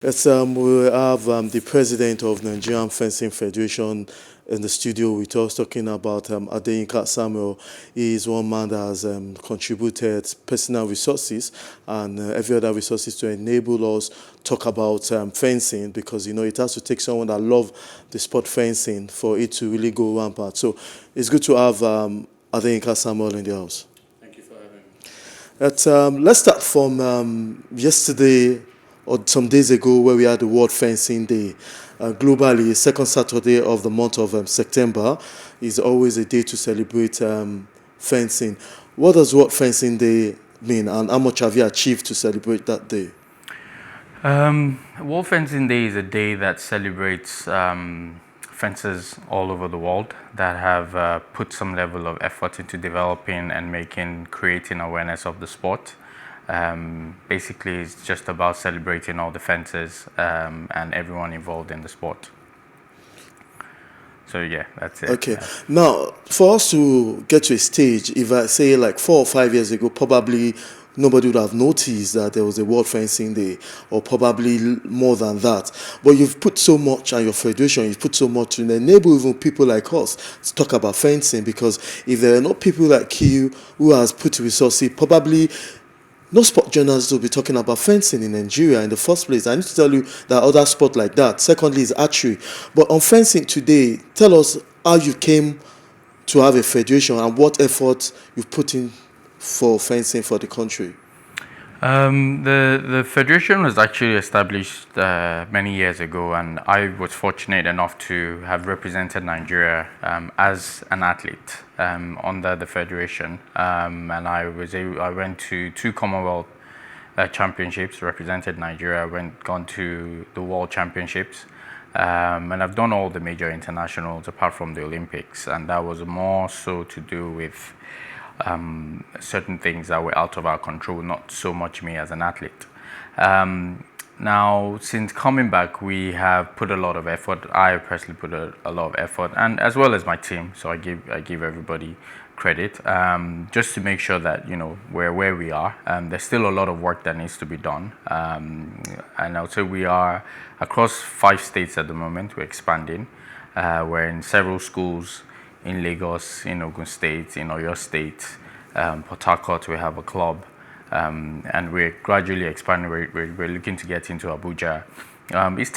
Yes, we have the president of Nigerian Fencing Federation in the studio with us talking about Adeyinka Samuel. He is one man that has contributed personal resources and every other resources to enable us talk about fencing because, it has to take someone that love the sport fencing for it to really go rampant. So it's good to have Adeyinka Samuel in the house. Thank you for having me. Let's start from yesterday or some days ago where we had the World Fencing Day. Globally, second Saturday of the month of September is always a day to celebrate fencing. What does World Fencing Day mean and how much have you achieved to celebrate that day? World Fencing Day is a day that celebrates fencers all over the world that have put some level of effort into developing and creating awareness of the sport. Basically, it's just about celebrating all the fencers and everyone involved in the sport. So yeah, that's it. Okay. Now, for us to get to a stage, if I say like 4 or 5 years ago, probably nobody would have noticed that there was a World Fencing Day, or probably more than that. But you've put so much, and your federation, you've put so much to enable even people like us to talk about fencing. Because if there are not people like you who has put resources, probably no sport journalists will be talking about fencing in Nigeria in the first place. I need to tell you that other sport like that. Secondly is archery. But on fencing today, tell us how you came to have a federation and what effort you've put in for fencing for the country. The federation was actually established many years ago, and I was fortunate enough to have represented Nigeria as an athlete under the federation, and I went to two Commonwealth championships, represented Nigeria, gone to the World Championships, and I've done all the major internationals apart from the Olympics, and that was more so to do with certain things that were out of our control, not so much me as an athlete. Now, since coming back, we have put a lot of effort. I personally put a lot of effort, and as well as my team. So I give everybody credit, just to make sure that we're where we are. There's still a lot of work that needs to be done, and I would say we are across 5 states at the moment. We're expanding. We're in several schools in Lagos, in Ogun State, in Oyo State, Port Harcourt. We have a club, and we're gradually expanding. We're looking to get into Abuja. It's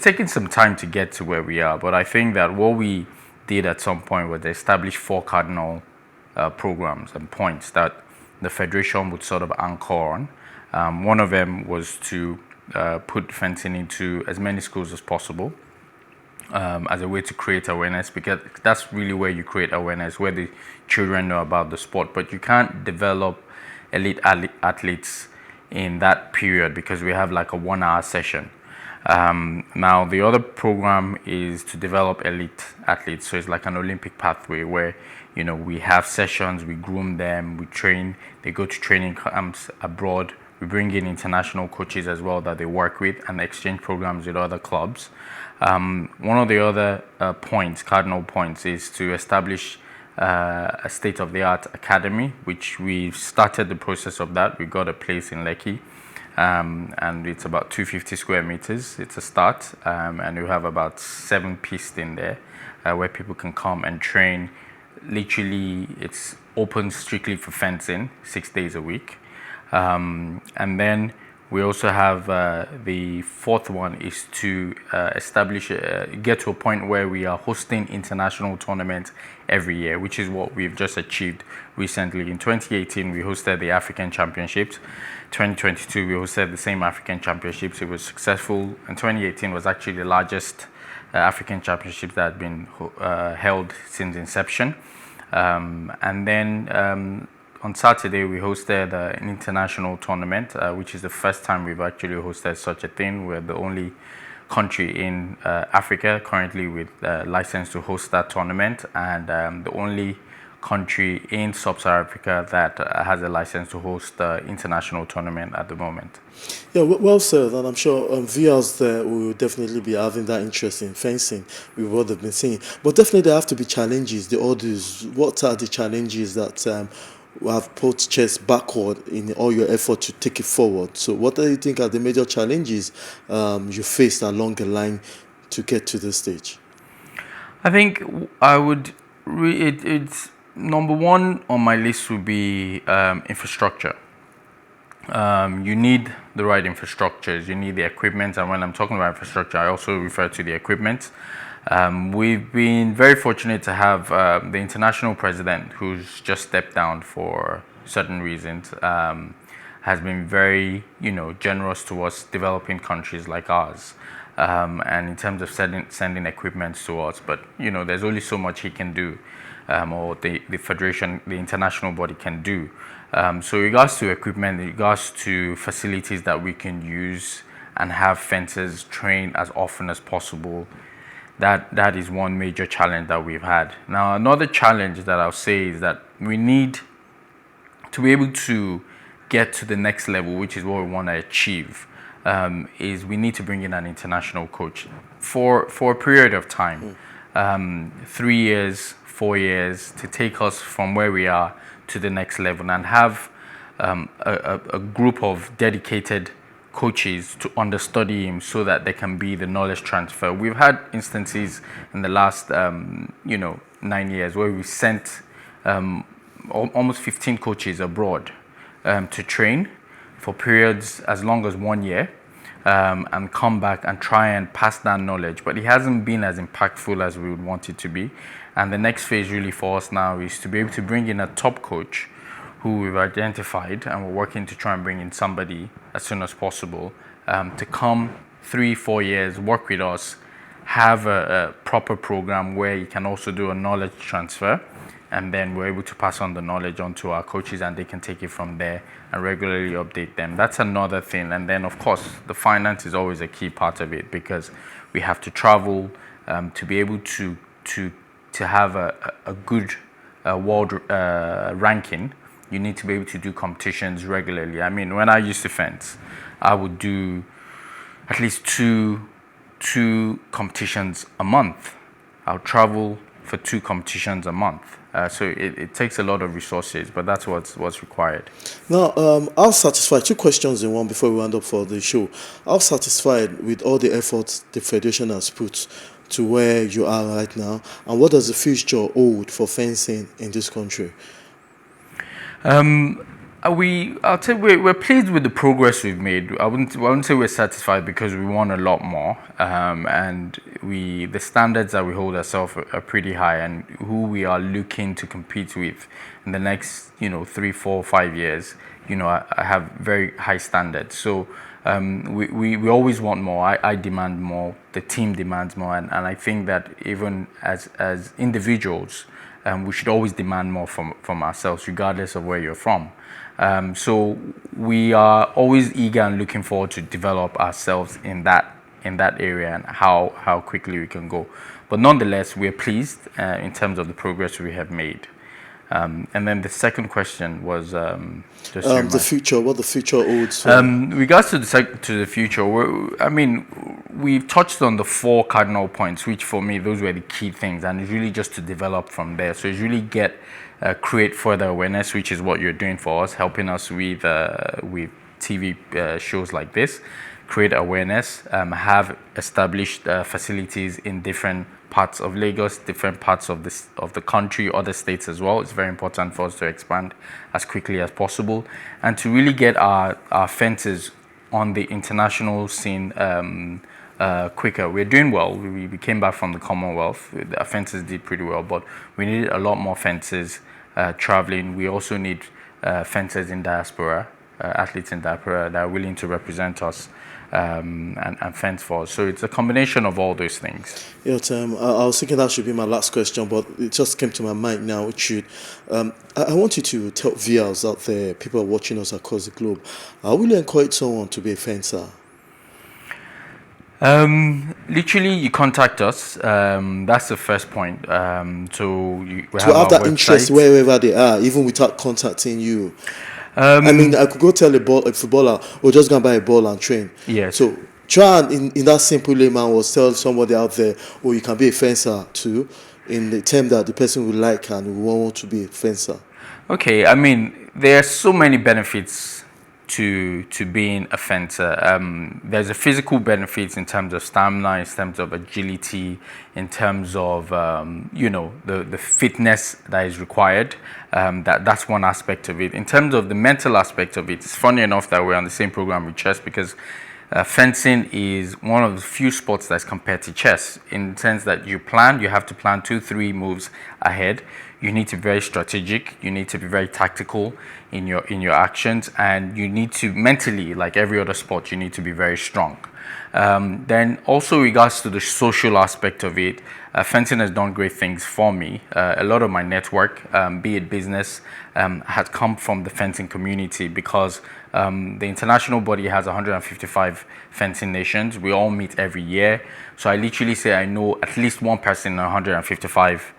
taken some time to get to where we are, but I think that what we did at some point was establish 4 cardinal programs and points that the federation would sort of anchor on. One of them was to put fencing into as many schools as possible. As a way to create awareness, because that's really where you create awareness, where the children know about the sport. But you can't develop elite athletes in that period because we have like a 1 hour session. Now, the other program is to develop elite athletes. So it's like an Olympic pathway where, we have sessions, we groom them, we train, they go to training camps abroad. We bring in international coaches as well that they work with and exchange programs with other clubs. One of the other cardinal points, is to establish a state-of-the-art academy, which we've started the process of that. We got a place in Lekki, and it's about 250 square meters. It's a start, and we have about 7 pieces in there where people can come and train. Literally, it's open strictly for fencing, 6 days a week. And then we also have the fourth one is to get to a point where we are hosting international tournaments every year, which is what we've just achieved recently. In 2018, we hosted the African Championships. 2022, we hosted the same African Championships. It was successful. And 2018 was actually the largest African Championships that had been held since inception. And then on Saturday, we hosted an international tournament, which is the first time we've actually hosted such a thing. We're the only country in Africa currently with license to host that tournament, and the only country in Sub-Saharan Africa that has a license to host the international tournament at the moment. Yeah, well said, and I'm sure viewers there will definitely be having that interest in fencing with what they've been saying. But definitely there have to be challenges, the orders. What are the challenges that have put chess backward in all your effort to take it forward. So what do you think are the major challenges you faced along the line to get to this stage? I think I would. It's number one on my list would be infrastructure. You need the right infrastructures. You need the equipment, and when I'm talking about infrastructure, I also refer to the equipment. We've been very fortunate to have the international president, who's just stepped down for certain reasons, has been very, generous towards developing countries like ours. And in terms of sending equipment to us, but there's only so much he can do, or the federation, the international body can do. So, in regards to equipment, in regards to facilities that we can use and have fencers trained as often as possible, that is one major challenge that we've had. Now, another challenge that I'll say is that we need to be able to get to the next level, which is what we want to achieve. Is we need to bring in an international coach for a period of time, 3 years, 4 years, to take us from where we are to the next level, and have a group of dedicated coaches to understudy him so that there can be the knowledge transfer. We've had instances in the last 9 years where we sent almost 15 coaches abroad to train for periods as long as 1 year, and come back and try and pass that knowledge. But it hasn't been as impactful as we would want it to be. And the next phase really for us now is to be able to bring in a top coach who we've identified, and we're working to try and bring in somebody as soon as possible to come 3-4 years, work with us, have a proper program where you can also do a knowledge transfer, and then we're able to pass on the knowledge onto our coaches, and they can take it from there and regularly update them. That's another thing. And then, of course, the finance is always a key part of it, because we have to travel to be able to have a good world ranking. You need to be able to do competitions regularly. I mean, when I used to fence, I would do at least two competitions a month. I'll travel for 2 competitions a month. So it takes a lot of resources, but that's what's required. Now, how satisfied, 2 questions in one before we round up for the show. How satisfied with all the efforts the Federation has put to where you are right now, and what does the future hold for fencing in this country? I'll say we're pleased with the progress we've made. I wouldn't say we're satisfied, because we want a lot more, and the standards that we hold ourselves are pretty high, and who we are looking to compete with in the next 3, 4, 5 years, I have very high standards. So we always want more. I demand more. The team demands more, and I think that even as individuals, we should always demand more from ourselves, regardless of where you're from. So we are always eager and looking forward to develop ourselves in that area, and how quickly we can go. But nonetheless, we're pleased in terms of the progress we have made. And then the second question was the future. What the future holds. In regards to the future, we've touched on the 4 cardinal points, which for me those were the key things, and it's really just to develop from there. So it's really create further awareness, which is what you're doing for us, helping us with TV shows like this. Create awareness, have established facilities in different parts of Lagos, different parts of the country, other states as well. It's very important for us to expand as quickly as possible, and to really get our fences on the international scene quicker. We're doing well. We came back from the Commonwealth. Our fences did pretty well, but we need a lot more fences traveling. We also need fencers in diaspora, athletes in diaspora that are willing to represent us and fence for us. So it's a combination of all those things. Yeah, I was thinking that should be my last question, but it just came to my mind now. It should. I want you to tell viewers out there, people watching us across the globe, will you encourage someone to be a fencer? Literally, you contact us. That's the first point. We have that interest wherever they are, even without contacting you. I could go tell a footballer, or just go and buy a ball and train. Yes. So try and in that simple layman was tell somebody out there, you can be a fencer too, in the term that the person would like and will want to be a fencer. Okay, I mean, there are so many benefits to being a fencer. There's a physical benefits in terms of stamina, in terms of agility, in terms of the fitness that is required. That's one aspect of it. In terms of the mental aspect of it, it's funny enough that we're on the same program with chess because fencing is one of the few sports that's compared to chess in the sense that you have to plan 2, 3 moves ahead. You need to be very strategic. You need to be very tactical in your actions, and you need to mentally, like every other sport, you need to be very strong. Then also regards to the social aspect of it, fencing has done great things for me. A lot of my network, be it business, has come from the fencing community because the international body has 155 fencing nations. We all meet every year. So I literally say I know at least one person in 155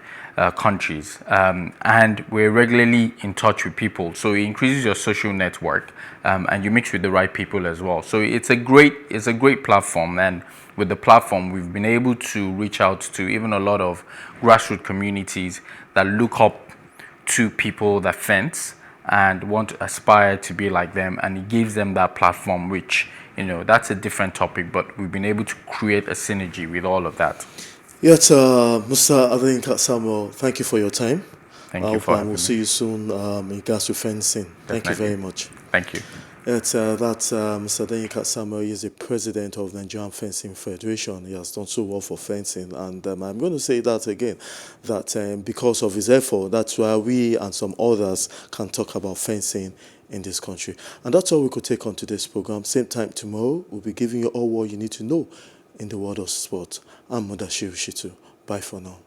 countries, and we're regularly in touch with people, so it increases your social network, and you mix with the right people as well. So it's a great platform, and with the platform we've been able to reach out to even a lot of grassroots communities that look up to people that fence and want to aspire to be like them, and it gives them that platform, which that's a different topic, but we've been able to create a synergy with all of that. Yes, Mr. Adeyinka Samuel, thank you for your time. I Thank you hope for we'll having me. see you soon in regards to fencing. Thank you Definitely. very much. Thank you. That's Mr. Adeyinka Samuel. He is the president of Nigerian Fencing Federation. He has done so well for fencing, and I'm going to say that again, that because of his effort, that's why we and some others can talk about fencing in this country. And that's all we could take on today's program. Same time tomorrow, we'll be giving you all what you need to know in the world of sport. I'm Mudashiru Shitu. Bye for now.